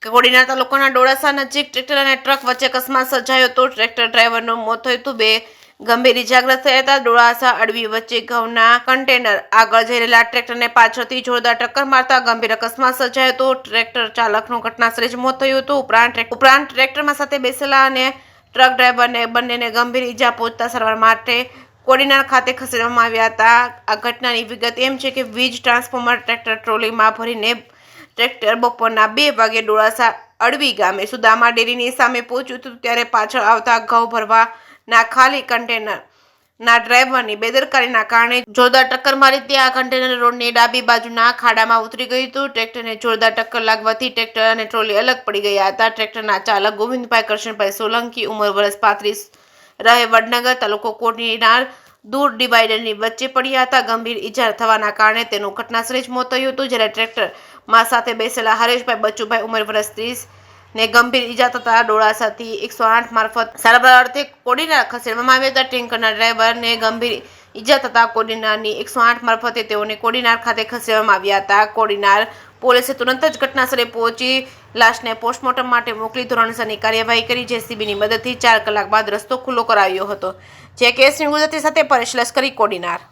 કોડીનાર તાલુકાના ડોળાસા નજીક ટ્રેક્ટર અને ટ્રક વચ્ચે અકસ્માત સર્જાયો હતો। ટ્રેક્ટર ડ્રાઈવરનું મોત થયું હતું। બે ગંભીર ઇજાગ્રસ્ત થયા હતા। ડોળાસા અડવી વચ્ચે ઘઉંના કન્ટેનર આગળ જઈ રહેલા ટ્રેક્ટરને પાછળથી જોરદાર ટક્કર મારતા ગંભીર અકસ્માત સર્જાયો હતો। ટ્રેક્ટર ચાલકનું ઘટનાસ્થળે જ મોત થયું હતું। ઉપરાંત ટ્રેક્ટરમાં સાથે બેસેલા અને ટ્રક ડ્રાઈવરને બંનેને ગંભીર ઇજા પહોંચતા સારવાર માટે કોડીનાર ખાતે ખસેડવામાં આવ્યા હતા। આ ઘટનાની વિગત એમ છે કે વીજ ટ્રાન્સફોર્મર ટ્રેક્ટર ટ્રોલીમાં ભરીને ટ્રેક્ટર બપોરના 2 વાગે ડોળાસા અડવી ગામે સુદામા ડેરીની સામે પહોંચ્યું હતું। ત્યારે પાછળ આવતા ઘઉં ભરવાના ખાલી કન્ટેનરના ડ્રાઈવરની બેદરકારીના કારણે જોરદાર ટક્કર મારી હતી। આ કન્ટેનર રોડની ડાબી બાજુના ખાડામાં ઉતરી ગયું હતું। ટ્રેક્ટરને જોરદાર ટક્કર લાગવાથી ટ્રેક્ટર અને ટ્રોલી અલગ પડી ગયા હતા। ટ્રેક્ટરના ચાલક ગોવિંદભાઈ કરશનભાઈ સોલંકી ઉંમર વર્ષ 35 રહે વડનગર તાલુકો કોડીનાર દૂર ડિવાઈડરની વચ્ચે પડ્યા હતા। ગંભીર ઇજા થવાના કારણે તેનું ઘટનાસ્થળે જ મોત થયું હતું। જ્યારે ટ્રેક્ટરમાં સાથે બેસેલા હરેશભાઈ બચુભાઈ ઉંમર વર્ષ 30 ને ગંભીર ઇજા થતા ડોળાસાથી 108 મારફત સારવાર અર્થે કોડીનાર ખસેડવામાં આવ્યા હતા। ટેન્કરના ડ્રાઈવરને ગંભીર ઇજા થતા કોડીનારની 108 મારફતે તેઓને કોડીનાર ખાતે ખસેડવામાં આવ્યા હતા। કોડીનાર પોલીસે તુરંત જ ઘટનાસ્થળે પહોંચી લાશને પોસ્ટમોર્ટમ માટે મોકલી ધોરણસરની કાર્યવાહી કરી। જેસીબીની મદદથી 4 કલાક બાદ રસ્તો ખુલ્લો કરાવ્યો હતો। જે કેસની ગુજરાતી સાથે પરેશ લશ્કરી કોડીનાર।